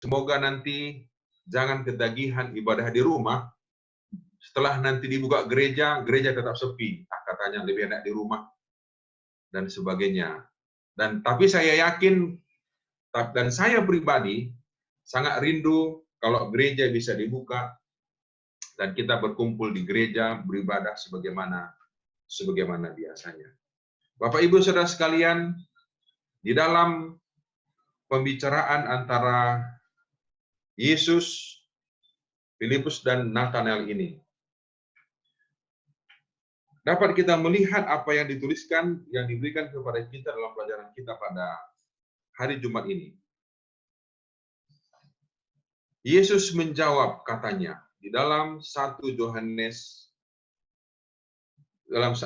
Semoga nanti jangan ketagihan ibadah di rumah, setelah nanti dibuka gereja, gereja tetap sepi. Katanya lebih enak di rumah dan sebagainya. Tapi saya yakin dan saya pribadi sangat rindu kalau gereja bisa dibuka dan kita berkumpul di gereja beribadah sebagaimana biasanya. Bapak Ibu Saudara sekalian, di dalam pembicaraan antara Yesus, Filipus dan Nathanael ini, dapat kita melihat apa yang dituliskan, yang diberikan kepada kita dalam pelajaran kita pada hari Jumat ini. Yesus menjawab, katanya, di dalam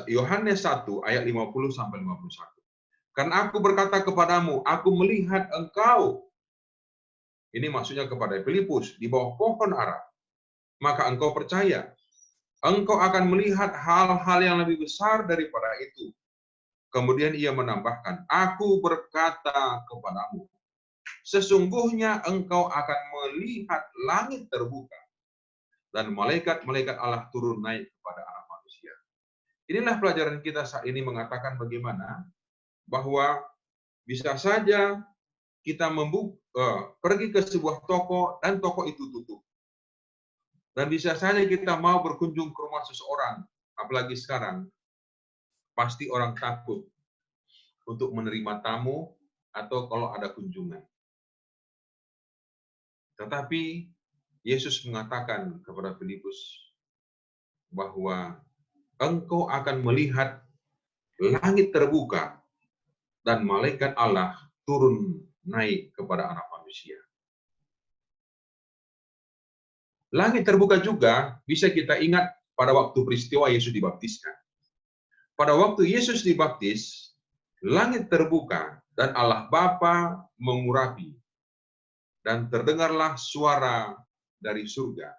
Yohanes 1 ayat 50 sampai 51. Karena aku berkata kepadamu, aku melihat engkau, ini maksudnya kepada Filipus, di bawah pohon ara, maka engkau percaya. Engkau akan melihat hal-hal yang lebih besar daripada itu. Kemudian ia menambahkan, aku berkata kepadamu, sesungguhnya engkau akan melihat langit terbuka dan malaikat-malaikat Allah turun naik kepada anak manusia. Inilah pelajaran kita saat ini mengatakan bagaimana bahwa bisa saja kita pergi ke sebuah toko dan toko itu tutup. Dan bisa saja kita mau berkunjung ke rumah seseorang, apalagi sekarang, pasti orang takut untuk menerima tamu atau kalau ada kunjungan. Tetapi Yesus mengatakan kepada Filipus bahwa engkau akan melihat langit terbuka dan malaikat Allah turun naik kepada anak manusia. Langit terbuka juga bisa kita ingat pada waktu peristiwa Yesus dibaptiskan. Pada waktu Yesus dibaptis, langit terbuka dan Allah Bapa mengurapi. Dan terdengarlah suara dari surga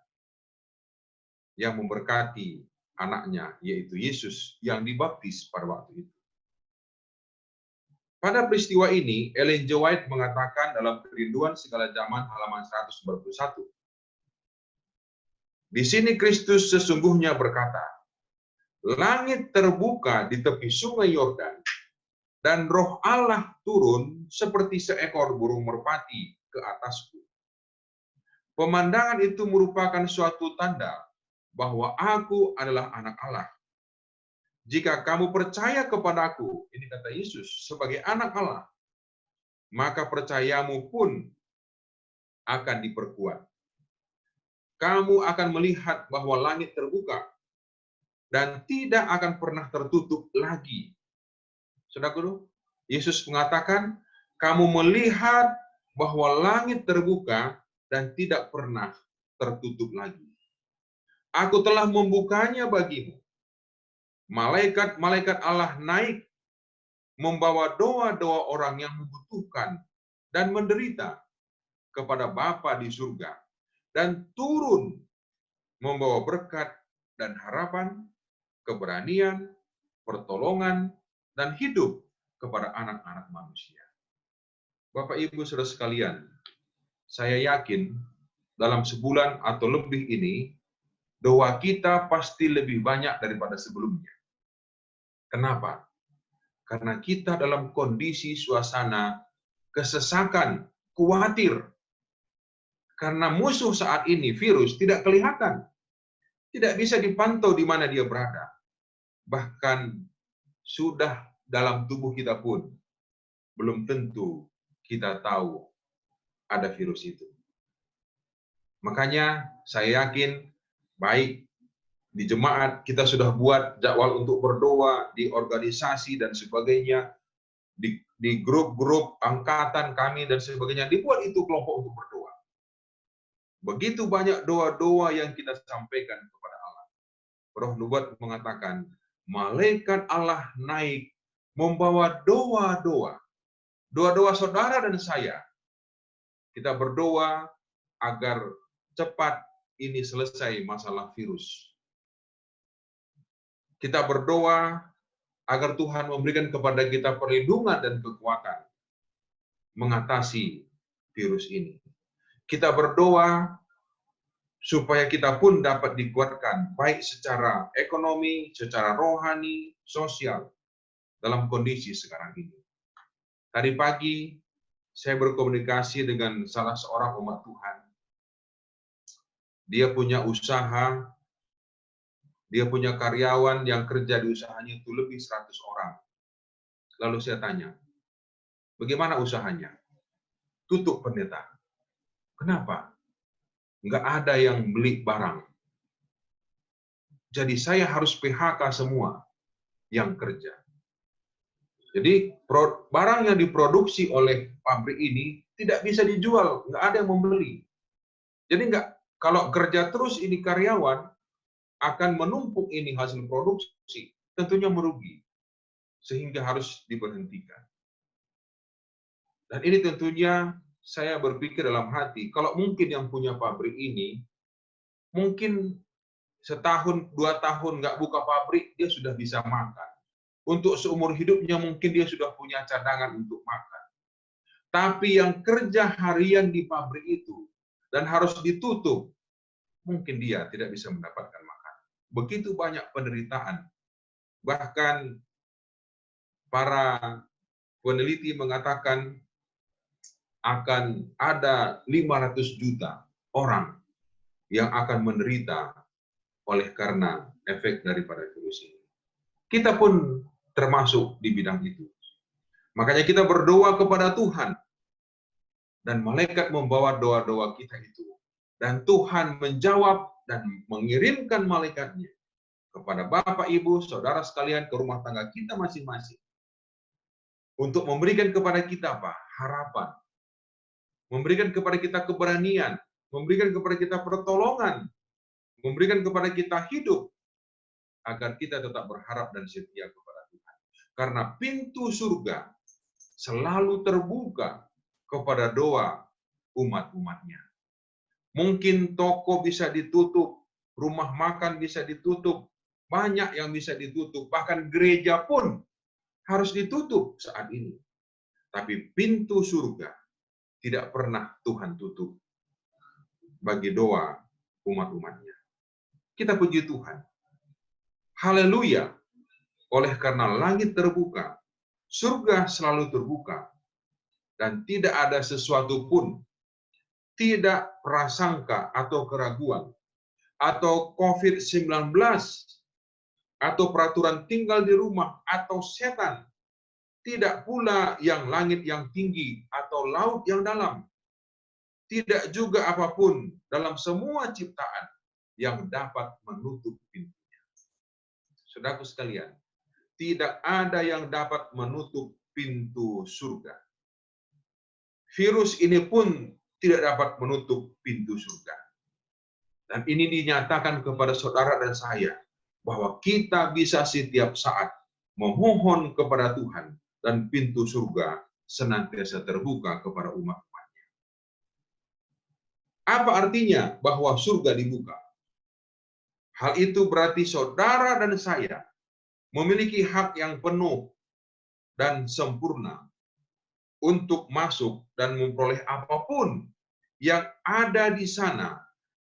yang memberkati anaknya, yaitu Yesus yang dibaptis pada waktu itu. Pada peristiwa ini, Ellen G. White mengatakan dalam Kerinduan Segala Zaman halaman 191. Di sini Kristus sesungguhnya berkata, langit terbuka di tepi sungai Yordan, dan roh Allah turun seperti seekor burung merpati ke atasku. Pemandangan itu merupakan suatu tanda bahwa aku adalah anak Allah. Jika kamu percaya kepadaku, ini kata Yesus, sebagai anak Allah, maka percayamu pun akan diperkuat. Kamu akan melihat bahwa langit terbuka dan tidak akan pernah tertutup lagi. Saudaraku, Yesus mengatakan, kamu melihat bahwa langit terbuka dan tidak pernah tertutup lagi. Aku telah membukanya bagimu. Malaikat-malaikat Allah naik membawa doa-doa orang yang membutuhkan dan menderita kepada Bapa di surga, dan turun membawa berkat dan harapan, keberanian, pertolongan, dan hidup kepada anak-anak manusia. Bapak Ibu Saudara sekalian, saya yakin dalam sebulan atau lebih ini, doa kita pasti lebih banyak daripada sebelumnya. Kenapa? Karena kita dalam kondisi suasana kesesakan, khawatir. Karena musuh saat ini, virus, tidak kelihatan. Tidak bisa dipantau di mana dia berada. Bahkan sudah dalam tubuh kita pun, belum tentu kita tahu ada virus itu. Makanya saya yakin, baik di jemaat kita sudah buat jadwal untuk berdoa, di organisasi dan sebagainya, di grup-grup angkatan kami dan sebagainya, dibuat itu kelompok untuk berdoa. Begitu banyak doa-doa yang kita sampaikan kepada Allah. Roh Nubuat mengatakan, malaikat Allah naik membawa doa-doa. Doa-doa saudara dan saya. Kita berdoa agar cepat ini selesai masalah virus. Kita berdoa agar Tuhan memberikan kepada kita perlindungan dan kekuatan mengatasi virus ini. Kita berdoa supaya kita pun dapat dikuatkan, baik secara ekonomi, secara rohani, sosial, dalam kondisi sekarang ini. Tadi pagi, saya berkomunikasi dengan salah seorang umat Tuhan. Dia punya usaha, dia punya karyawan yang kerja di usahanya itu lebih 100 orang. Lalu saya tanya, bagaimana usahanya? Tutup, pendeta. Kenapa? Nggak ada yang beli barang. Jadi saya harus PHK semua yang kerja. Jadi barang yang diproduksi oleh pabrik ini tidak bisa dijual, nggak ada yang membeli. Jadi kalau kerja terus ini karyawan akan menumpuk ini hasil produksi, tentunya merugi, sehingga harus diberhentikan. Dan ini tentunya saya berpikir dalam hati, kalau mungkin yang punya pabrik ini, mungkin setahun, 2 tahun nggak buka pabrik, dia sudah bisa makan. Untuk seumur hidupnya mungkin dia sudah punya cadangan untuk makan. Tapi yang kerja harian di pabrik itu, dan harus ditutup, mungkin dia tidak bisa mendapatkan makan. Begitu banyak penderitaan. Bahkan para peneliti mengatakan akan ada 500 juta orang yang akan menderita oleh karena efek daripada virus ini. Kita pun termasuk di bidang itu. Makanya kita berdoa kepada Tuhan, dan malaikat membawa doa-doa kita itu. Dan Tuhan menjawab dan mengirimkan malaikatnya kepada Bapak, Ibu, Saudara sekalian, ke rumah tangga kita masing-masing. Untuk memberikan kepada kita apa? Harapan. Memberikan kepada kita keberanian. Memberikan kepada kita pertolongan. Memberikan kepada kita hidup. Agar kita tetap berharap dan setia kepada Tuhan. Karena pintu surga selalu terbuka kepada doa umat-umatnya. Mungkin toko bisa ditutup, rumah makan bisa ditutup, banyak yang bisa ditutup, bahkan gereja pun harus ditutup saat ini. Tapi pintu surga tidak pernah Tuhan tutup bagi doa umat-umatnya. Kita puji Tuhan. Haleluya. Oleh karena langit terbuka, surga selalu terbuka, dan tidak ada sesuatu pun, tidak prasangka atau keraguan, atau COVID-19, atau peraturan tinggal di rumah, atau setan, tidak pula yang langit yang tinggi, atau laut yang dalam, tidak juga apapun dalam semua ciptaan yang dapat menutup pintunya. Saudaraku sekalian, tidak ada yang dapat menutup pintu surga. Virus ini pun tidak dapat menutup pintu surga. Dan ini dinyatakan kepada saudara dan saya, bahwa kita bisa setiap saat memohon kepada Tuhan, dan pintu surga senantiasa terbuka kepada umat-umatnya. Apa artinya bahwa surga dibuka? Hal itu berarti saudara dan saya memiliki hak yang penuh dan sempurna untuk masuk dan memperoleh apapun yang ada di sana,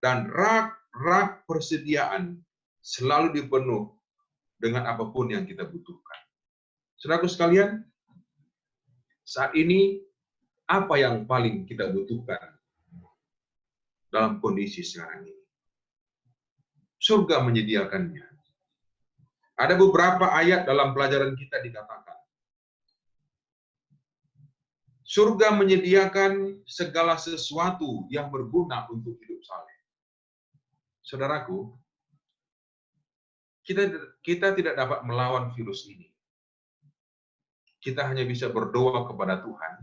dan rak-rak persediaan selalu dipenuh dengan apapun yang kita butuhkan. Saudaraku sekalian, saat ini apa yang paling kita butuhkan dalam kondisi sekarang ini? Surga menyediakannya. Ada beberapa ayat dalam pelajaran kita dikatakan, surga menyediakan segala sesuatu yang berguna untuk hidup saleh. Saudaraku, kita tidak dapat melawan virus ini. Kita hanya bisa berdoa kepada Tuhan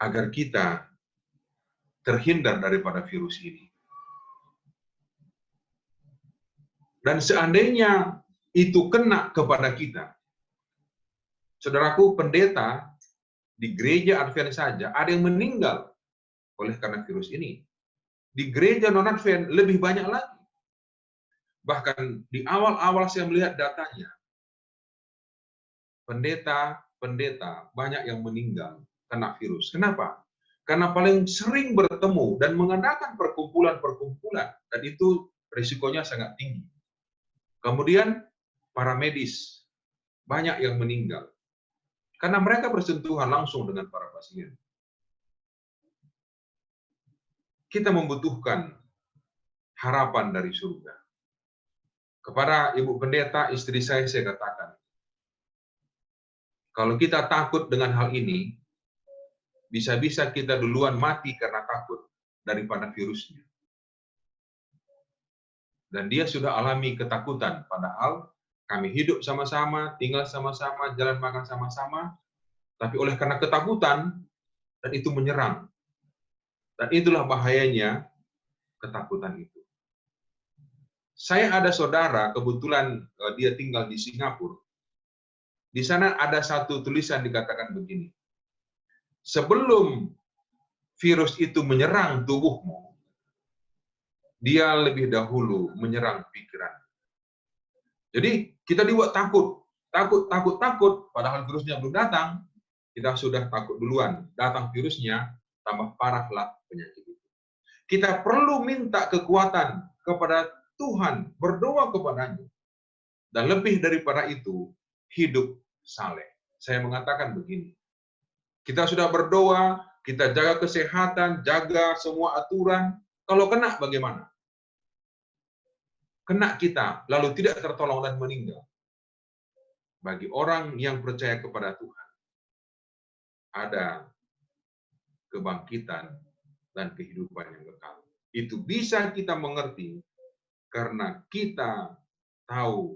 agar kita terhindar daripada virus ini. Dan seandainya itu kena kepada kita, saudaraku, pendeta di gereja Advent saja ada yang meninggal oleh karena virus ini. Di gereja non-Advent lebih banyak lagi. Bahkan di awal-awal saya melihat datanya, pendeta banyak yang meninggal kena virus. Kenapa? Karena paling sering bertemu dan mengadakan perkumpulan-perkumpulan, dan itu risikonya sangat tinggi. Kemudian para medis, banyak yang meninggal. Karena mereka bersentuhan langsung dengan para pasien. Kita membutuhkan harapan dari surga. Kepada Ibu Pendeta, istri saya katakan, kalau kita takut dengan hal ini, bisa-bisa kita duluan mati karena takut daripada virusnya. Dan dia sudah alami ketakutan, padahal kami hidup sama-sama, tinggal sama-sama, jalan makan sama-sama, tapi oleh karena ketakutan, dan itu menyerang. Dan itulah bahayanya ketakutan itu. Saya ada saudara, kebetulan dia tinggal di Singapura. Di sana ada satu tulisan dikatakan begini, sebelum virus itu menyerang tubuhmu, dia lebih dahulu menyerang pikiran. Jadi kita dibuat takut, padahal virusnya belum datang, kita sudah takut duluan. Datang virusnya, tambah parahlah penyakit itu. Kita perlu minta kekuatan kepada Tuhan, berdoa kepadanya. Dan lebih daripada itu, hidup saleh. Saya mengatakan begini, kita sudah berdoa, kita jaga kesehatan, jaga semua aturan. Kalau kena bagaimana? Kena kita, lalu tidak tertolong dan meninggal. Bagi orang yang percaya kepada Tuhan, ada kebangkitan dan kehidupan yang kekal. Itu bisa kita mengerti karena kita tahu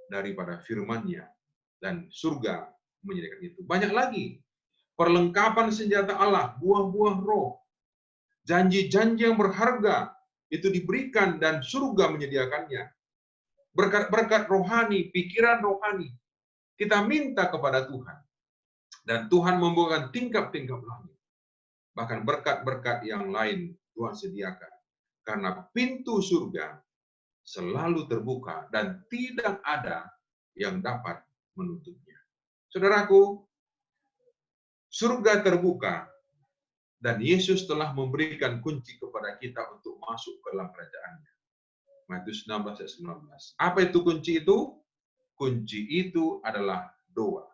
daripada firman-Nya dan surga menyediakan itu. Banyak lagi perlengkapan senjata Allah, buah-buah roh, janji-janji yang berharga itu diberikan dan surga menyediakannya. Berkat-berkat rohani, pikiran rohani, kita minta kepada Tuhan. Dan Tuhan membukakan tingkap-tingkap langit. Bahkan berkat-berkat yang lain Tuhan sediakan. Karena pintu surga selalu terbuka dan tidak ada yang dapat menutupnya. Saudaraku, surga terbuka dan Yesus telah memberikan kunci kepada kita untuk masuk ke dalam kerajaan-Nya. Matius 16 ayat 19. Apa itu kunci itu? Kunci itu adalah doa.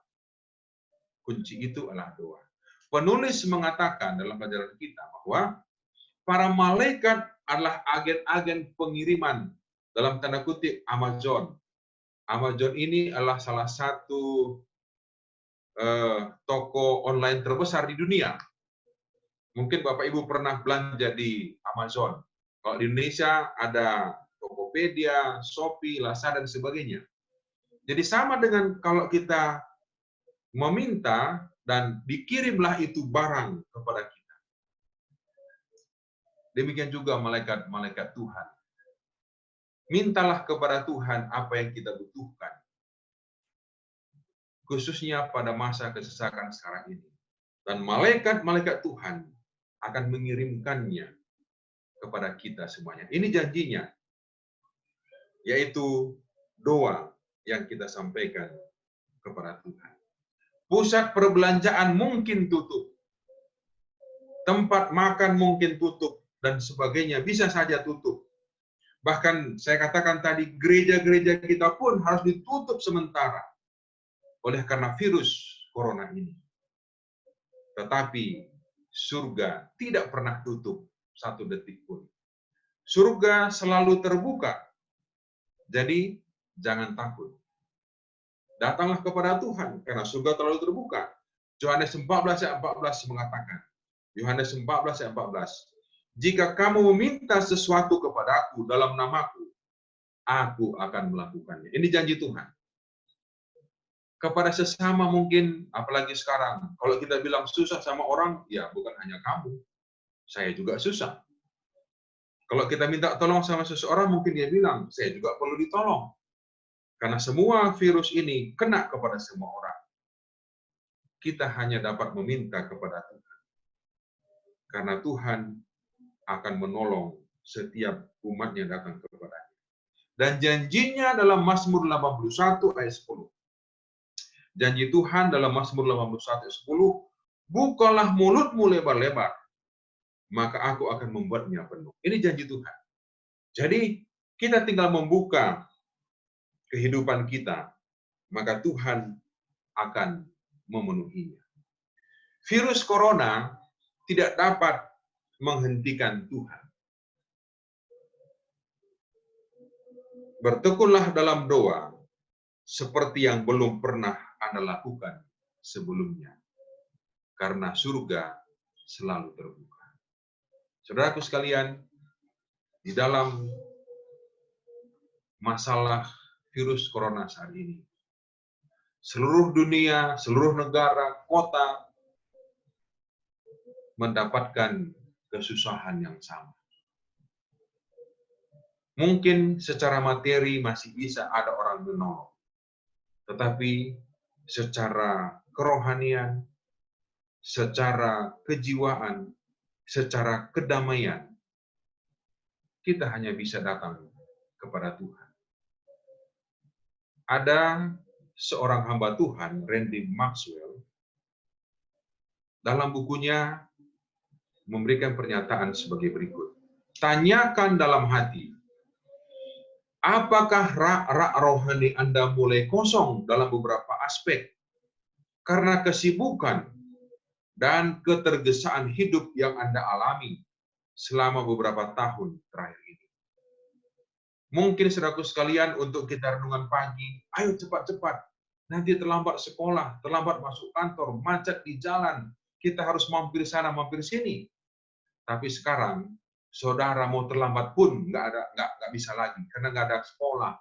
Kunci itu adalah doa. Penulis mengatakan dalam pelajaran kita bahwa para malaikat adalah agen-agen pengiriman, dalam tanda kutip Amazon. Amazon ini adalah salah satu toko online terbesar di dunia. Mungkin Bapak Ibu pernah belanja di Amazon. Kalau di Indonesia ada Tokopedia, Shopee, Lazada, dan sebagainya. Jadi sama dengan kalau kita meminta dan dikirimlah itu barang kepada kita. Demikian juga malaikat-malaikat Tuhan. Mintalah kepada Tuhan apa yang kita butuhkan. Khususnya pada masa kesesakan sekarang ini. Dan malaikat-malaikat Tuhan akan mengirimkannya kepada kita semuanya. Ini janjinya. Yaitu doa yang kita sampaikan kepada Tuhan. Pusat perbelanjaan mungkin tutup. Tempat makan mungkin tutup. Dan sebagainya bisa saja tutup. Bahkan saya katakan tadi, gereja-gereja kita pun harus ditutup sementara. Oleh karena virus corona ini. Tetapi surga tidak pernah tutup satu detik pun. Surga selalu terbuka. Jadi jangan takut. Datanglah kepada Tuhan karena surga selalu terbuka. Yohanes 14 ayat 14 mengatakan. Yohanes 14 ayat 14. Jika kamu meminta sesuatu kepadaku dalam namaku, aku akan melakukannya. Ini janji Tuhan. Kepada sesama mungkin, apalagi sekarang, kalau kita bilang susah sama orang, ya bukan hanya kamu. Saya juga susah. Kalau kita minta tolong sama seseorang, mungkin dia bilang, saya juga perlu ditolong. Karena semua virus ini kena kepada semua orang. Kita hanya dapat meminta kepada Tuhan. Karena Tuhan akan menolong setiap umatnya datang kepadanya. Dan janjinya dalam Mazmur 81 ayat 10. Janji Tuhan dalam Mazmur 81 ayat 10, bukalah mulutmu lebar-lebar, maka aku akan membuatnya penuh. Ini janji Tuhan. Jadi, kita tinggal membuka kehidupan kita, maka Tuhan akan memenuhinya. Virus corona tidak dapat menghentikan Tuhan. Bertekunlah dalam doa seperti yang belum pernah Anda lakukan sebelumnya, karena surga selalu terbuka. Saudaraku sekalian, di dalam masalah virus corona saat ini, seluruh dunia, seluruh negara, kota mendapatkan kesusahan yang sama. Mungkin secara materi masih bisa ada orang menolong, tetapi secara kerohanian, secara kejiwaan, secara kedamaian, kita hanya bisa datang kepada Tuhan. Ada seorang hamba Tuhan, Randy Maxwell, dalam bukunya memberikan pernyataan sebagai berikut. Tanyakan dalam hati, apakah rak-rak rohani Anda mulai kosong dalam beberapa aspek karena kesibukan dan ketergesaan hidup yang Anda alami selama beberapa tahun terakhir ini? Mungkin saudaraku sekalian, untuk kita renungan pagi, ayo cepat-cepat, nanti terlambat sekolah, terlambat masuk kantor, macet di jalan, kita harus mampir sana, mampir sini. Tapi sekarang, saudara mau terlambat pun nggak bisa lagi, karena nggak ada sekolah,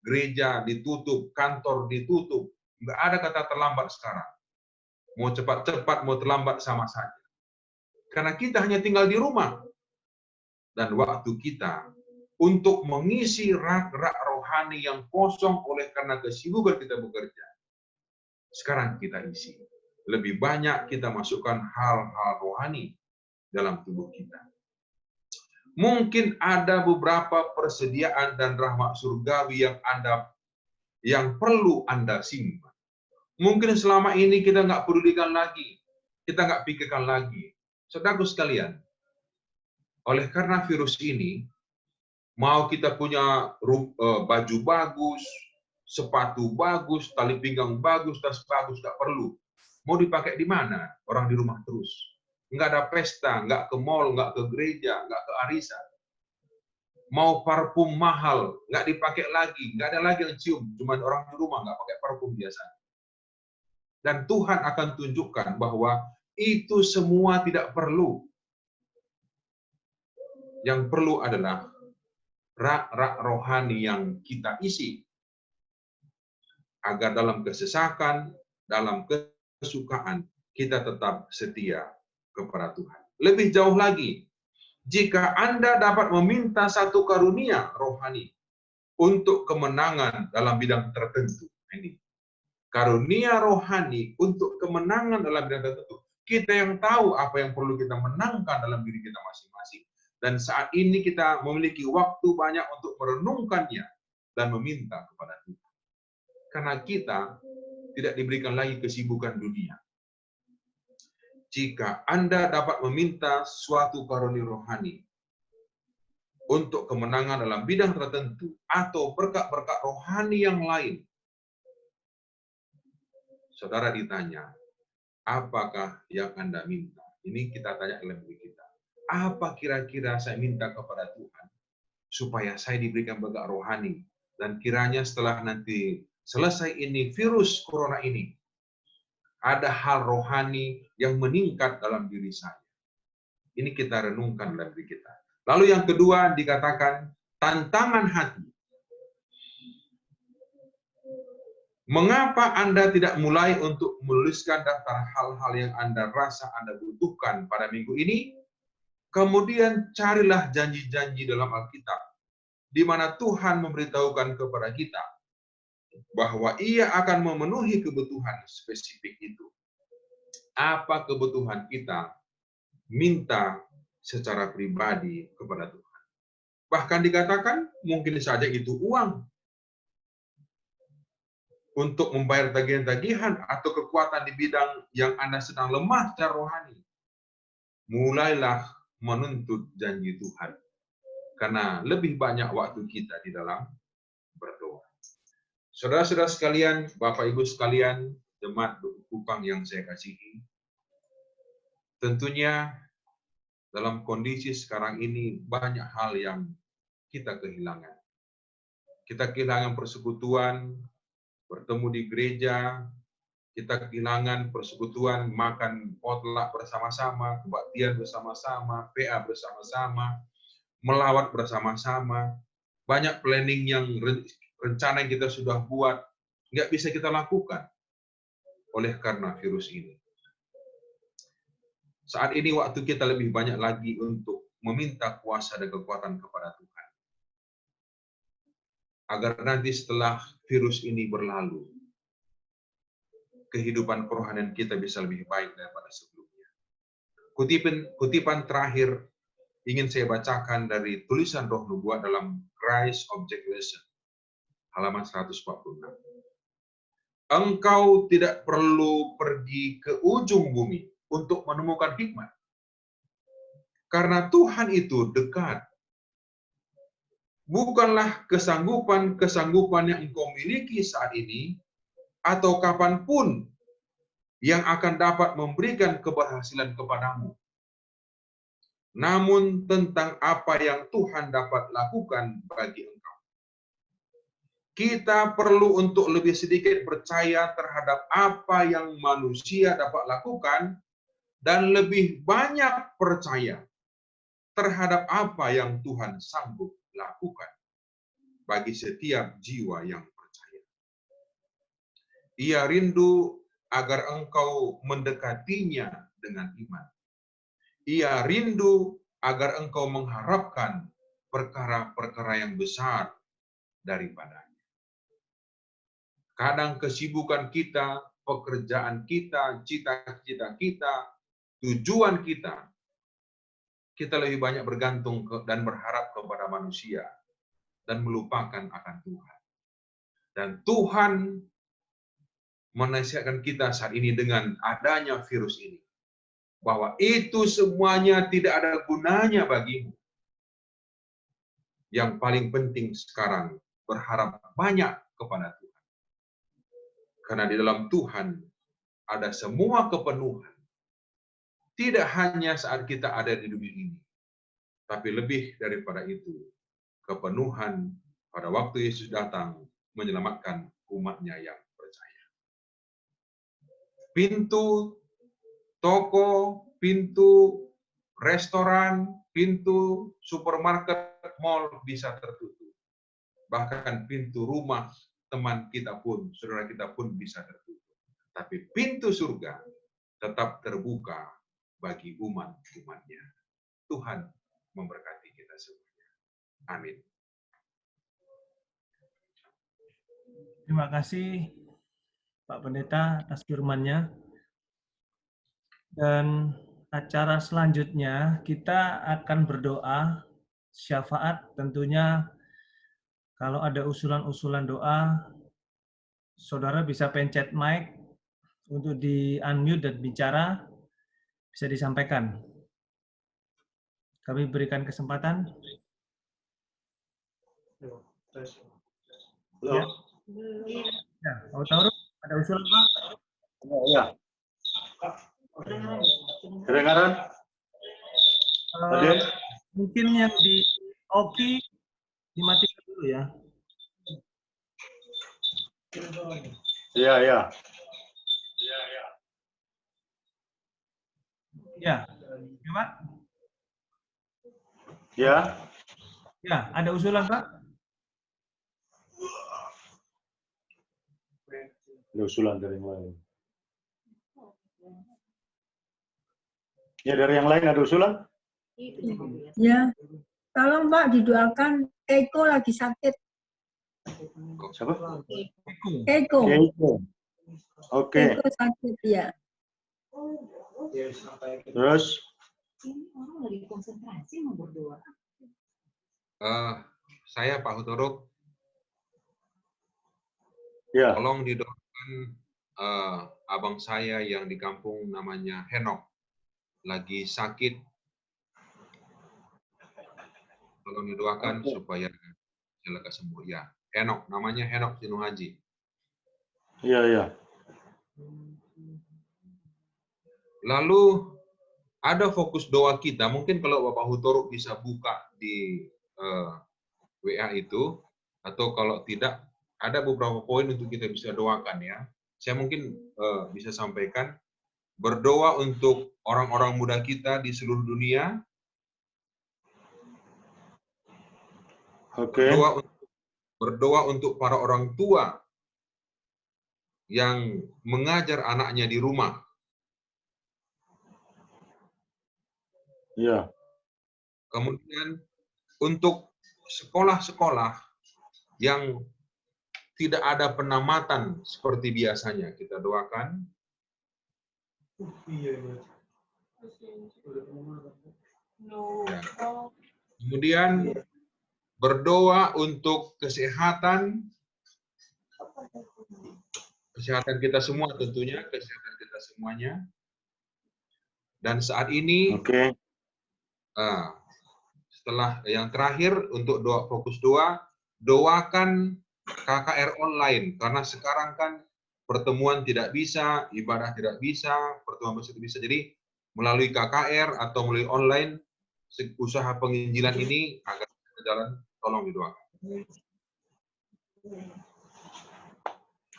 gereja ditutup, kantor ditutup, nggak ada kata terlambat sekarang. Mau cepat-cepat, mau terlambat sama saja. Karena kita hanya tinggal di rumah. Dan waktu kita untuk mengisi rak-rak rohani yang kosong oleh karena kesibukan kita bekerja, sekarang kita isi. Lebih banyak kita masukkan hal-hal rohani dalam tubuh kita. Mungkin ada beberapa persediaan dan rahmat surgawi yang perlu Anda simpan. Mungkin selama ini kita nggak pedulikan lagi, kita nggak pikirkan lagi. Saudaraku sekalian, oleh karena virus ini, mau kita punya baju bagus, sepatu bagus, tali pinggang bagus, tas bagus, nggak perlu. Mau dipakai di mana? Orang di rumah terus. Nggak ada pesta, nggak ke mall, nggak ke gereja, nggak ke arisan. Mau parfum mahal, nggak dipakai lagi, nggak ada lagi yang cium, cuma orang di rumah nggak pakai parfum biasa. Dan Tuhan akan tunjukkan bahwa itu semua tidak perlu. Yang perlu adalah rak-rak rohani yang kita isi, agar dalam kesesakan, dalam kesukaan, kita tetap setia kepada Tuhan. Lebih jauh lagi, jika Anda dapat meminta satu karunia rohani untuk kemenangan dalam bidang tertentu, ini karunia rohani untuk kemenangan dalam bidang tertentu, kita yang tahu apa yang perlu kita menangkan dalam diri kita masing-masing. Dan saat ini kita memiliki waktu banyak untuk merenungkannya dan meminta kepada Tuhan. Karena kita tidak diberikan lagi kesibukan dunia. Jika Anda dapat meminta suatu karunia rohani untuk kemenangan dalam bidang tertentu atau berkat-berkat rohani yang lain, saudara ditanya, apakah yang Anda minta? Ini kita tanya dalam diri kita. Apa kira-kira saya minta kepada Tuhan supaya saya diberikan berkat rohani, dan kiranya setelah nanti selesai ini virus corona ini, ada hal rohani yang meningkat dalam diri saya. Ini kita renungkan dalam diri kita. Lalu yang kedua dikatakan tantangan hati. Mengapa Anda tidak mulai untuk menuliskan daftar hal-hal yang Anda rasa Anda butuhkan pada minggu ini? Kemudian carilah janji-janji dalam Alkitab, di mana Tuhan memberitahukan kepada kita bahwa Ia akan memenuhi kebutuhan spesifik itu. Apa kebutuhan kita? Minta secara pribadi kepada Tuhan. Bahkan dikatakan mungkin saja itu uang untuk membayar tagihan-tagihan atau kekuatan di bidang yang Anda sedang lemah secara rohani. Mulailah menuntut janji Tuhan. Karena lebih banyak waktu kita di dalam berdoa. Saudara-saudara sekalian, Bapak Ibu sekalian, jemaat Kupang yang saya kasihi, tentunya dalam kondisi sekarang ini banyak hal yang kita kehilangan. Kita kehilangan persekutuan, bertemu di gereja, kita kehilangan persekutuan, makan potluck bersama-sama, kebaktian bersama-sama, PA bersama-sama, melawat bersama-sama. Banyak planning yang rencana yang kita sudah buat, nggak bisa kita lakukan oleh karena virus ini. Saat ini waktu kita lebih banyak lagi untuk meminta kuasa dan kekuatan kepada Tuhan. Agar nanti setelah virus ini berlalu, kehidupan kerohanian kita bisa lebih baik daripada sebelumnya. Kutipan terakhir ingin saya bacakan dari tulisan Roh Nubuat dalam Christ Object Lesson, halaman 146. Engkau tidak perlu pergi ke ujung bumi untuk menemukan hikmat. Karena Tuhan itu dekat. Bukanlah kesanggupan yang engkau miliki saat ini, atau kapanpun yang akan dapat memberikan keberhasilan kepadamu. Namun tentang apa yang Tuhan dapat lakukan bagi engkau. Kita perlu untuk lebih sedikit percaya terhadap apa yang manusia dapat lakukan dan lebih banyak percaya terhadap apa yang Tuhan sanggup lakukan bagi setiap jiwa yang percaya. Ia rindu agar engkau mendekatinya dengan iman. Ia rindu agar engkau mengharapkan perkara-perkara yang besar daripadanya. Kadang kesibukan kita, pekerjaan kita, cita-cita kita, tujuan kita lebih banyak bergantung dan berharap kepada manusia dan melupakan akan Tuhan. Dan Tuhan menasihatkan kita saat ini dengan adanya virus ini, bahwa itu semuanya tidak ada gunanya bagimu. Yang paling penting sekarang berharap banyak kepada Tuhan. Karena di dalam Tuhan ada semua kepenuhan. Tidak hanya saat kita ada di dunia ini, tapi lebih daripada itu, kepenuhan pada waktu Yesus datang menyelamatkan umatnya yang percaya. Pintu toko, pintu restoran, pintu supermarket, mall bisa tertutup. Bahkan pintu rumah teman kita pun, saudara kita pun bisa tertutup. Tapi pintu surga tetap terbuka bagi umat-umatnya. Tuhan memberkati kita semuanya. Amin. Terima kasih Pak Pendeta atas firman-Nya. Dan acara selanjutnya kita akan berdoa syafaat. Tentunya kalau ada usulan-usulan doa, saudara bisa pencet mic untuk di-unmute dan bicara, bisa disampaikan. Kami berikan kesempatan. Halo. Ya, Pak Taurus, ada usulan Pak? Ya. Kedengaran? Hadir? Mungkin yang di Oki dimatikan dulu ya. Iya, iya. Ya, ya Pak? Ya. Ya, ada usulan Pak? Ada usulan dari yang lain. Ya, dari yang lain ada usulan? Ya, tolong Pak didoakan. Eko lagi sakit. Siapa? Eko. Keiko. Oke. Eko sakit ya. Terus? Saya Pak Hutoruk, Ya. tolong didoakan abang saya yang di kampung namanya Henok, lagi sakit Tolong didoakan Oke. supaya dia lekas sembuh. Ya, Henok, namanya Henok Sinuhaji. Iya, iya. Lalu ada fokus doa kita. Mungkin kalau Bapak Hutoro bisa buka di WA itu, atau kalau tidak, ada beberapa poin untuk kita bisa doakan ya. Saya mungkin bisa sampaikan, berdoa untuk orang-orang muda kita di seluruh dunia, Oke. berdoa untuk para orang tua yang mengajar anaknya di rumah. Iya. Kemudian untuk sekolah-sekolah yang tidak ada penamatan seperti biasanya, kita doakan. Ya. Kemudian berdoa untuk kesehatan kita semua tentunya, kesehatan kita semuanya. Dan saat ini, Oke. setelah yang terakhir untuk doa fokus doa, doakan KKR online, karena sekarang kan pertemuan tidak bisa, ibadah tidak bisa, pertemuan bersama tidak bisa. Jadi melalui KKR atau melalui online, usaha penginjilan ini agar berjalan, tolong didoakan.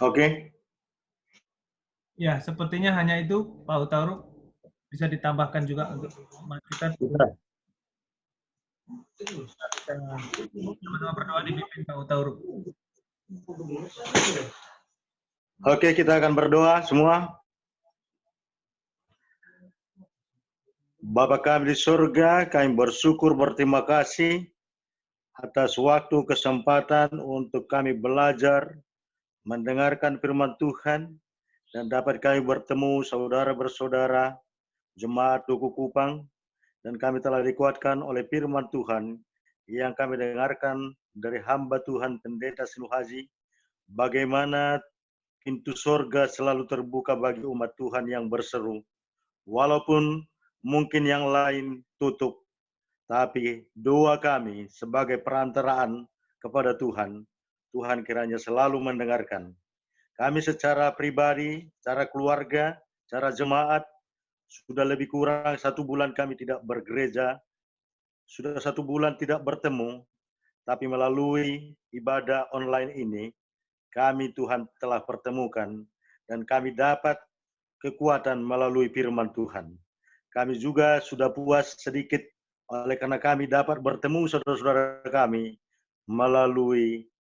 Oke. Ya, sepertinya hanya itu, Pak Hutoro. Bisa ditambahkan juga untuk umat kita. Bisa. Sama-sama berdoa dipimpin Pak Hutoro. Oke, kita akan berdoa semua. Bapa kami di surga, kami bersyukur, berterima kasih atas waktu kesempatan untuk kami belajar, mendengarkan firman Tuhan, dan dapat kami bertemu saudara bersaudara, jemaat Duku Kupang, dan kami telah dikuatkan oleh firman Tuhan yang kami dengarkan dari hamba Tuhan Pendeta Sinuhaji, bagaimana pintu surga selalu terbuka bagi umat Tuhan yang berseru, walaupun mungkin yang lain tutup, tapi doa kami sebagai perantaraan kepada Tuhan, Tuhan kiranya selalu mendengarkan. Kami secara pribadi, secara keluarga, secara jemaat, sudah lebih kurang 1 bulan kami tidak bergereja, sudah 1 bulan tidak bertemu, tapi melalui ibadah online ini, kami Tuhan telah pertemukan, dan kami dapat kekuatan melalui firman Tuhan. Kami juga sudah puas sedikit oleh karena kami dapat bertemu saudara-saudara kami melalui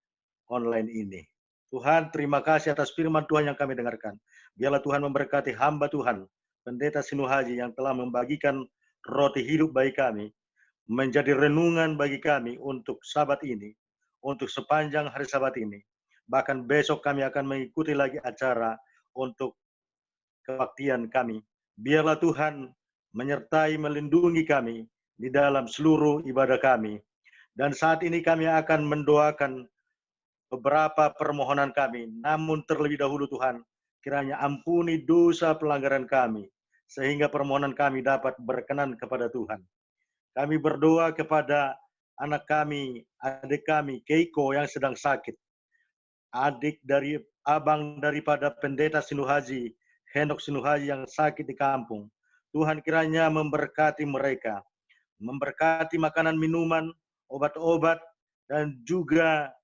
online ini. Tuhan, terima kasih atas firman Tuhan yang kami dengarkan. Biarlah Tuhan memberkati hamba Tuhan, Pendeta Sinuhaji yang telah membagikan roti hidup bagi kami, menjadi renungan bagi kami untuk Sabat ini, untuk sepanjang hari Sabat ini. Bahkan besok kami akan mengikuti lagi acara untuk kebaktian kami. Biarlah Tuhan menyertai, melindungi kami di dalam seluruh ibadah kami. Dan saat ini kami akan mendoakan beberapa permohonan kami. Namun terlebih dahulu Tuhan, kiranya ampuni dosa pelanggaran kami, sehingga permohonan kami dapat berkenan kepada Tuhan. Kami berdoa kepada anak kami, adik kami, Keiko yang sedang sakit. Abang daripada Pendeta Sinuhaji, Henok Sinuhaji yang sakit di kampung. Tuhan kiranya memberkati mereka, memberkati makanan, minuman, obat-obat, dan juga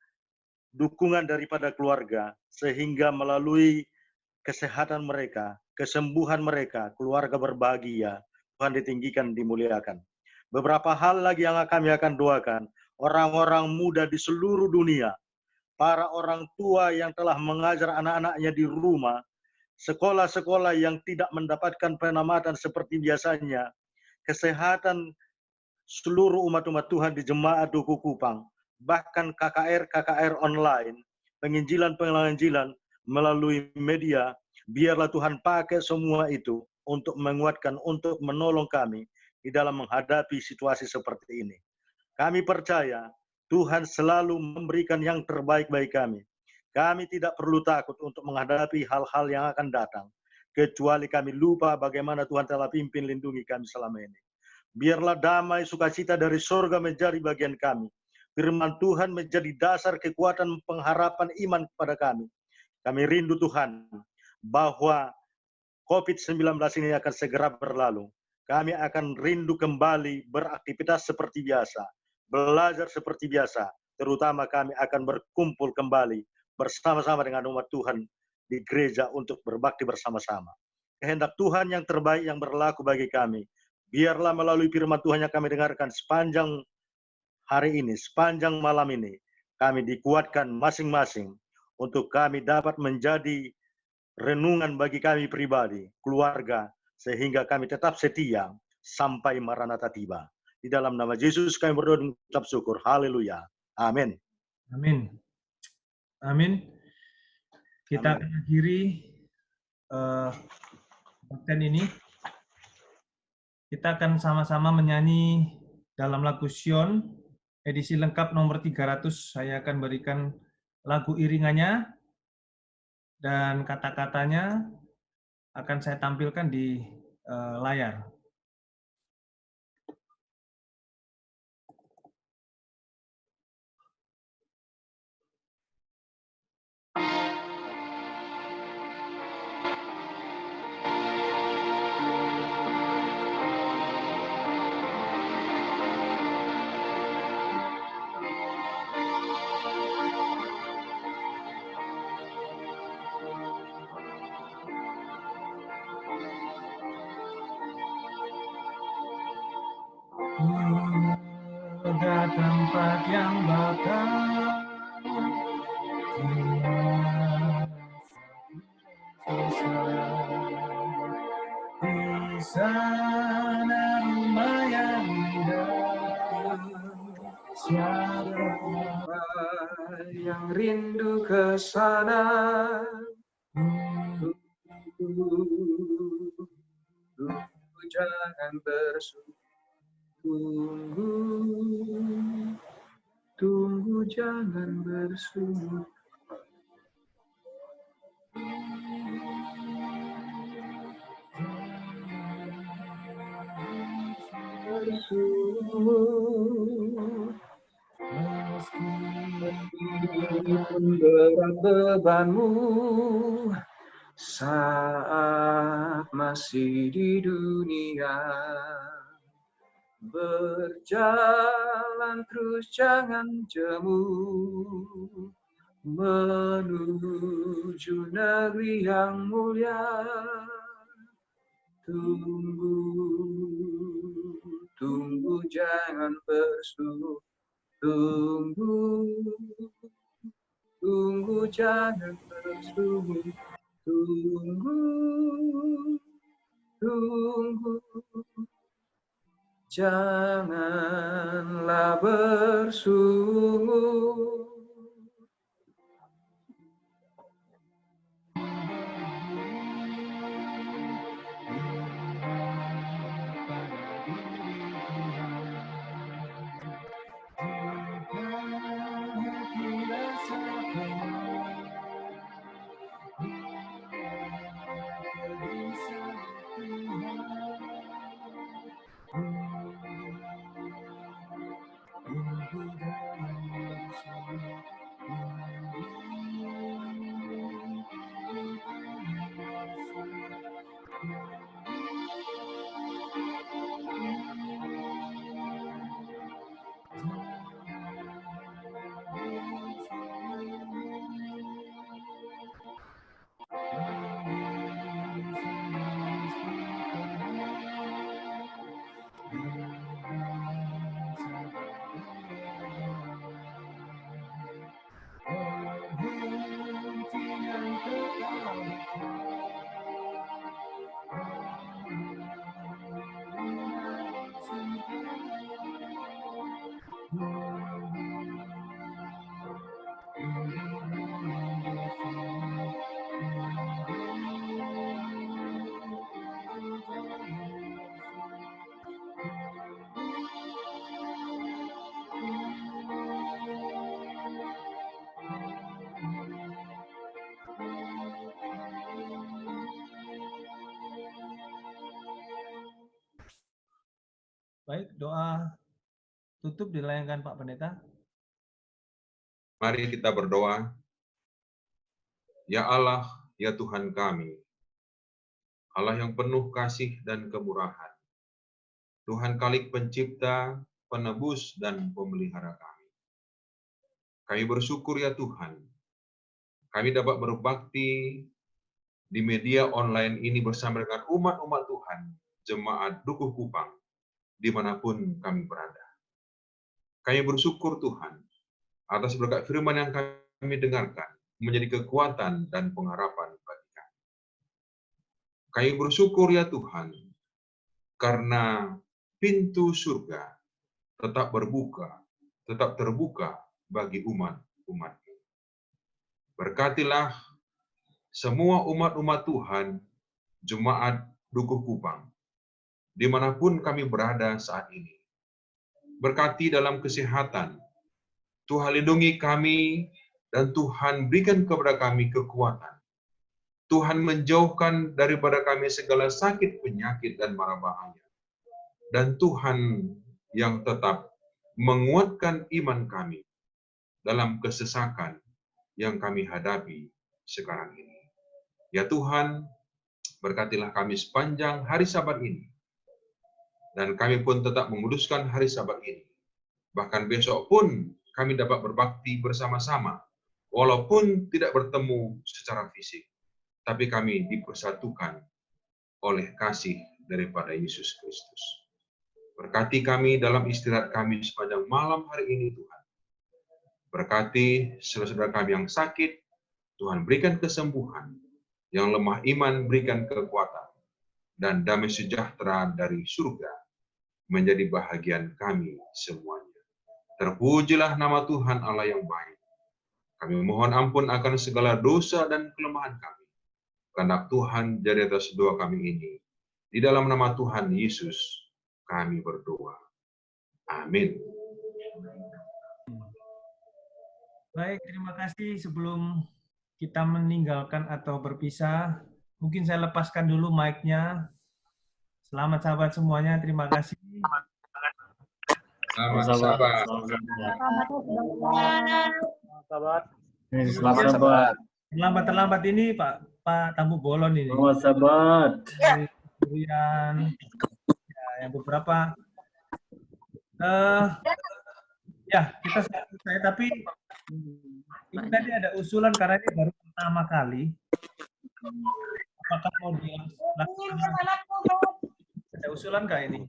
dukungan daripada keluarga, sehingga melalui kesehatan mereka, kesembuhan mereka, keluarga berbahagia, Tuhan ditinggikan, dimuliakan. Beberapa hal lagi yang kami akan doakan, orang-orang muda di seluruh dunia, para orang tua yang telah mengajar anak-anaknya di rumah, sekolah-sekolah yang tidak mendapatkan penamatan seperti biasanya, kesehatan seluruh umat-umat Tuhan di jemaat Duku Kupang, bahkan KKR online, penginjilan melalui media, biarlah Tuhan pakai semua itu untuk menguatkan, untuk menolong kami di dalam menghadapi situasi seperti ini. Kami percaya Tuhan selalu memberikan yang terbaik bagi kami. Kami tidak perlu takut untuk menghadapi hal-hal yang akan datang, kecuali kami lupa bagaimana Tuhan telah pimpin lindungi kami selama ini. Biarlah damai sukacita dari surga menjadi bagian kami. Firman Tuhan menjadi dasar kekuatan pengharapan iman kepada kami. Kami rindu Tuhan bahwa COVID-19 ini akan segera berlalu. Kami akan rindu kembali beraktivitas seperti biasa, belajar seperti biasa, terutama kami akan berkumpul kembali bersama-sama dengan umat Tuhan di gereja untuk berbakti bersama-sama. Kehendak Tuhan yang terbaik yang berlaku bagi kami, biarlah melalui firman Tuhan yang kami dengarkan sepanjang hari ini, sepanjang malam ini, kami dikuatkan masing-masing untuk kami dapat menjadi renungan bagi kami pribadi, keluarga, sehingga kami tetap setia sampai Maranatha tiba. Di dalam nama Yesus kami berdoa dan mengucap syukur. Haleluya. Amin. Amin. Amin. Kita akan akhiri konten ini. Kita akan sama-sama menyanyi dalam lagu Sion, edisi lengkap nomor 300. Saya akan berikan lagu iringannya, dan kata-katanya akan saya tampilkan di layar. Surga tempat yang bakal di sana rumah yang indah. Siapa yang rindu ke sana? Tunggu, jangan bersuruh. Tunggu, jangan bersungut. Meskipun berat bebanmu saat masih di dunia, berjalan terus jangan jemu, menuju negeri yang mulia. Tunggu, tunggu jangan bersuruh. Tunggu, tunggu jangan bersuruh. Tunggu, tunggu, janganlah bersungut. Baik, doa tutup dilayangkan Pak Pendeta. Mari kita berdoa. Ya Allah, ya Tuhan kami, Allah yang penuh kasih dan kemurahan, Tuhan Khalik Pencipta, Penebus, dan Pemelihara kami. Kami bersyukur ya Tuhan, kami dapat berbakti di media online ini bersama dengan umat-umat Tuhan, jemaat Dukuh Kupang, dimanapun kami berada. Kami bersyukur Tuhan, atas berkat firman yang kami dengarkan, menjadi kekuatan dan pengharapan bagi kami. Kami bersyukur ya Tuhan, karena pintu surga tetap terbuka bagi umat-umat-Mu. Berkatilah semua umat-umat Tuhan, jemaat Dukuh Kupang, dimanapun kami berada saat ini. Berkati dalam kesehatan, Tuhan lindungi kami, dan Tuhan berikan kepada kami kekuatan. Tuhan menjauhkan daripada kami segala sakit, penyakit, dan mara bahaya. Dan Tuhan yang tetap menguatkan iman kami dalam kesesakan yang kami hadapi sekarang ini. Ya Tuhan, berkatilah kami sepanjang hari Sabat ini. Dan kami pun tetap menguduskan hari Sabat ini. Bahkan besok pun kami dapat berbakti bersama-sama, walaupun tidak bertemu secara fisik, tapi kami dipersatukan oleh kasih daripada Yesus Kristus. Berkati kami dalam istirahat kami sepanjang malam hari ini, Tuhan. Berkati saudara-saudara kami yang sakit, Tuhan berikan kesembuhan, yang lemah iman berikan kekuatan, dan damai sejahtera dari surga menjadi bahagian kami semuanya. Terpujilah nama Tuhan Allah yang baik. Kami mohon ampun akan segala dosa dan kelemahan kami. Karena Tuhan jadi atas doa kami ini. Di dalam nama Tuhan Yesus kami berdoa. Amin. Baik, terima kasih. Sebelum kita meninggalkan atau berpisah, mungkin saya lepaskan dulu mic-nya. Selamat sahabat semuanya, terima kasih. Selamat sahabat. Selamat sahabat. Terlambat ini Pak Tambu Bolon ini. Selamat sahabat. Kemudian ya, yang beberapa ya kita selesai, tapi ini tadi ada usulan karena ini baru pertama kali. Apakah mau dilakukan? Ada usulan nggak ini?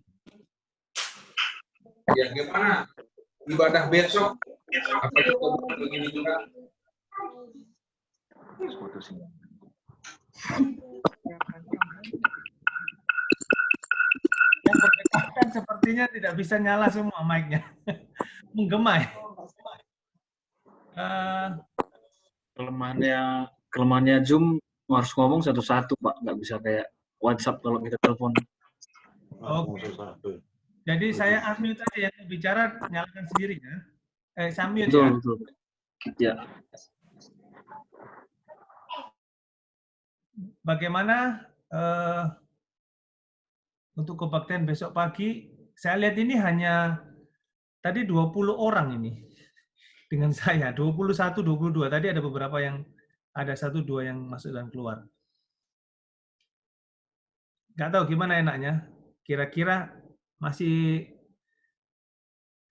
Ya gimana? Ibadah besok? Apa kita buat begini juga? Yang berdekatan sepertinya tidak bisa nyala semua mic-nya. Menggema ya. Kelemahannya Zoom harus ngomong satu-satu, Pak. Nggak bisa kayak WhatsApp kalau kita telepon. Oke. Jadi saya unmute aja, yang bicara nyalakan sendiri ya. Saya mute ya. Betul. Ya. Bagaimana untuk kebaktian besok pagi? Saya lihat ini hanya tadi 20 orang ini dengan saya, 21, 22. Tadi ada beberapa yang ada 1-2 yang masuk dan keluar. Nggak tahu gimana enaknya. Kira-kira masih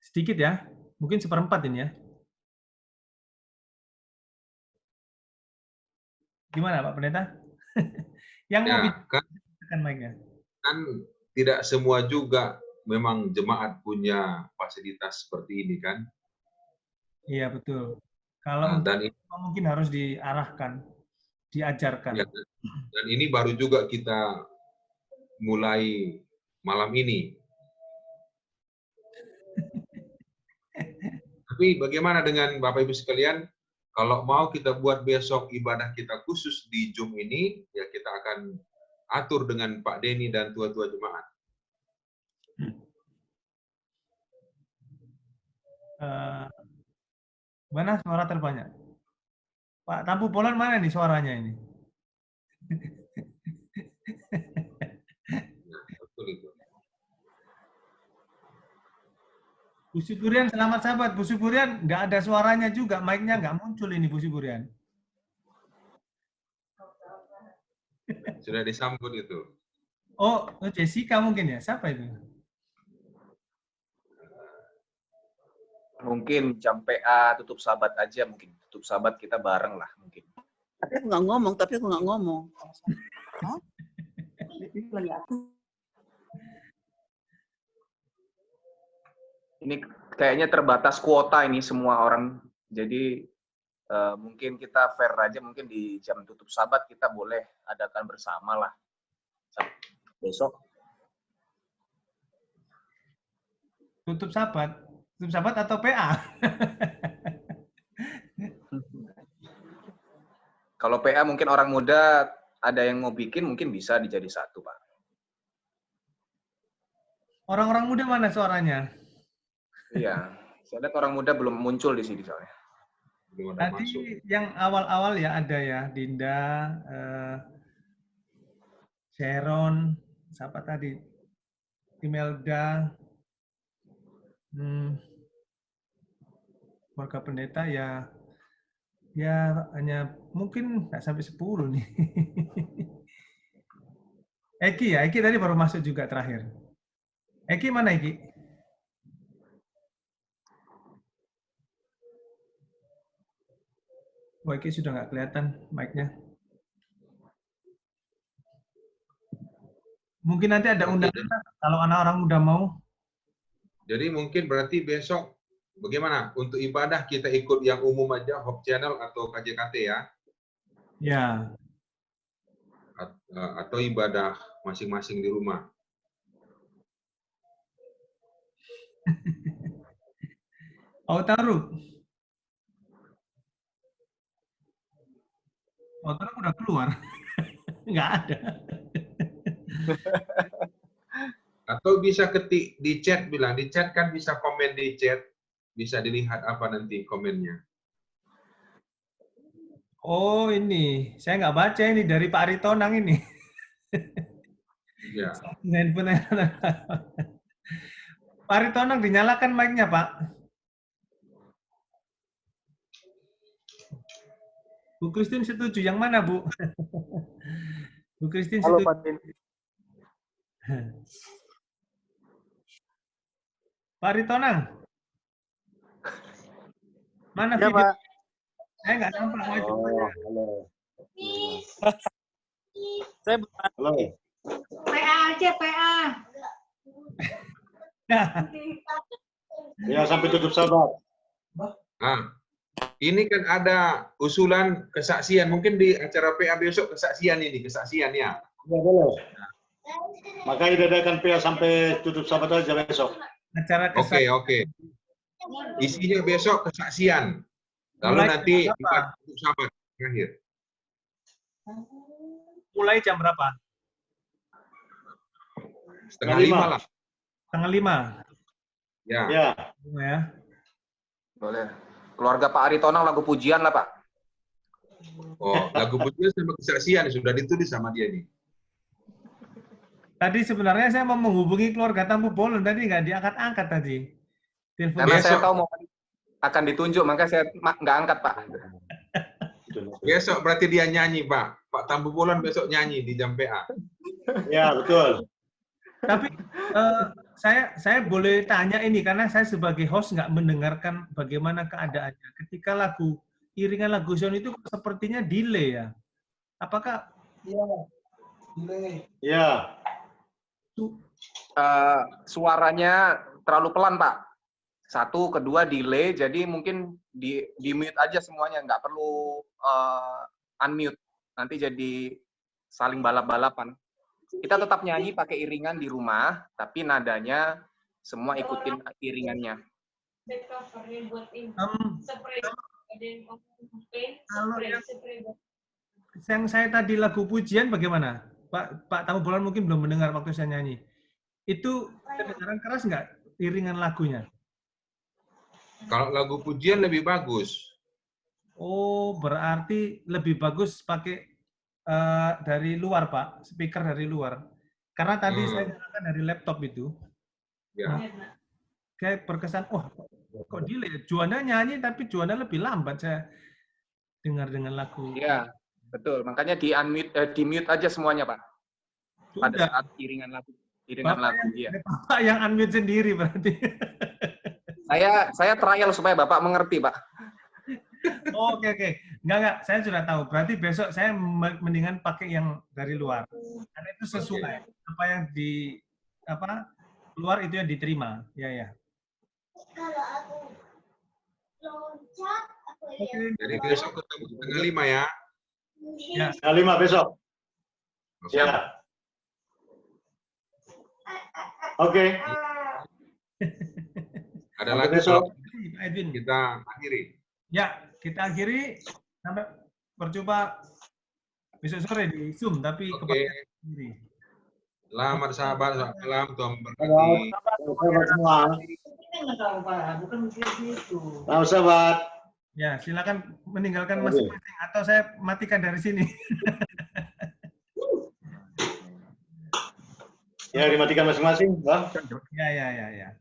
sedikit ya, mungkin 1/4 ini ya. Gimana Pak Pendeta? Yang mau bicara mic-nya. Kan tidak semua juga memang jemaat punya fasilitas seperti ini kan? Iya betul. Kalau Dan ini, mungkin harus diarahkan, diajarkan. ya, dan ini baru juga kita mulai malam ini. Tapi bagaimana dengan Bapak Ibu sekalian? Kalau mau kita buat besok ibadah kita khusus di Zoom ini, ya kita akan atur dengan Pak Denny dan tua-tua jemaat. Mana suara terbanyak? Pak Tampu Bolon mana nih suaranya ini? Nah, betul itu. Bu Suburian, selamat sahabat. Bu Suburian, nggak ada suaranya juga. Mic-nya nggak muncul ini, Bu Suburian. Sudah disambut itu. Oh, Jessica mungkin ya? Siapa itu? Mungkin jam PA tutup sahabat aja, mungkin tutup sahabat kita bareng lah mungkin. Tapi aku nggak ngomong. Hah? Ini kayaknya terbatas kuota ini semua orang. Jadi mungkin kita fair aja, mungkin di jam tutup sahabat kita boleh adakan bersama lah. Besok. Tutup sahabat? Tutup sahabat atau PA? Kalau PA mungkin orang muda ada yang mau bikin, mungkin bisa dijadi satu, Pak. Orang-orang muda mana suaranya? Iya, saya lihat orang muda belum muncul di sini soalnya. Belum ada Tadi masuk. yang awal-awal ya ada ya, Dinda, Sharon, siapa tadi? Imelda, keluarga pendeta ya, ya hanya mungkin nggak sampai 10 nih. Eki ya, Eki tadi baru masuk juga terakhir. Eki mana Eki? Wah, Eki sudah nggak kelihatan mic-nya. Mungkin nanti ada undangan kalau anak orang udah mau. Jadi mungkin berarti besok bagaimana? Untuk ibadah kita ikut yang umum aja, Hope Channel atau KJKT ya? Ya. Atau ibadah masing-masing di rumah. Autaru. Autaru udah keluar. Nggak ada. Atau bisa ketik di chat, bilang di chat kan bisa komen di chat, bisa dilihat apa nanti komennya. Oh ini, saya nggak baca ini dari Pak Aritonang ini. Ya. Handphone. Pak Aritonang dinyalakan mic-nya Pak. Bu Christine setuju, yang mana Bu? Bu Christine Halo setuju. Pak Din. Pak Aritonang. Mana Ya video? Pak. Saya nggak nampak wajah. Oh, halo. Saya bukan. Halo. PA aja, PA. Nah, Ya, sampai tutup sahabat. Nah, ini kan ada usulan kesaksian. Mungkin di acara PA besok kesaksian ini, kesaksiannya. Ya, boleh. Maka diadakan PA sampai tutup sahabat aja besok. acara Oke, kesaksian. oke. Isinya besok kesaksian. Lalu Mulai nanti jam berapa? tutup sahabat terakhir. Mulai jam berapa? Setengah 5 lah. Setengah 5. Ya. Ya. Ya. Boleh. Keluarga Pak Aritonang lagu pujian lah, Pak. Oh, lagu pujian sama kesaksian sudah ditulis sama dia nih. Tadi sebenarnya saya mau menghubungi keluarga Tampu Bolon, tadi nggak diangkat-angkat tadi. Telepon Karena saya Besok. tahu mau akan ditunjuk, makanya saya nggak angkat, Pak. Besok berarti dia nyanyi, Pak. Pak Tambu Bolon besok nyanyi di jam PA. Ya, betul. Tapi saya boleh tanya ini karena saya sebagai host nggak mendengarkan bagaimana keadaannya. Ketika iringan lagu Sion itu sepertinya delay ya. Apakah Ya. Suaranya terlalu pelan, Pak. Satu, kedua delay, jadi mungkin di mute aja semuanya, nggak perlu unmute. Nanti jadi saling balap-balapan. Kita tetap nyanyi pakai iringan di rumah, tapi nadanya semua ikutin iringannya. kalau yang saya tadi lagu pujian bagaimana? Pak Tamu Bolan mungkin belum mendengar waktu saya nyanyi. Itu kedengaran keras nggak iringan lagunya? Kalau lagu pujian lebih bagus. Oh, berarti lebih bagus pakai dari luar, Pak. Speaker dari luar. Karena tadi saya gunakan dari laptop itu. Ya. kayak berkesan, oh kok delay? Juanda nyanyi tapi Juanda lebih lambat saya dengar dengan lagu. Iya, betul. Makanya di mute aja semuanya, Pak. Pada Sudah. saat iringan lagu. Iya. Bapak yang unmute sendiri berarti. Saya trial supaya Bapak mengerti, Pak. Oke. Enggak, saya sudah tahu. Berarti besok saya mendingan pakai yang dari luar. Karena itu sesuai. Apa yang keluar itu yang diterima. Ya. Kalau aku loncat, aku Oke. Jadi besok ketemu setengah 5 ya. Ya. Setengah 5 besok. Siap. Ya. Oke. Ada Sampai lagi besok. kalau Edwin. kita akhiri. Ya, kita akhiri sampai berjumpa besok sore di Zoom tapi Oke. kepada sendiri. Selamat sahabat, selamat malam, Tuhan memberkati. Sahabat semua. bukan begitu. Selamat sahabat. Ya, silakan meninggalkan masing-masing atau saya matikan dari sini. Ya, dimatikan masing-masing, Bang. Ya.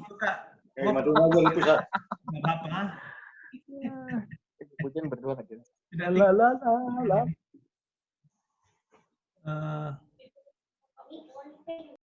Suka Ya, dimatikan aja gitu, Sa. nggak apa-apa. Pujian berdua aja. Tidak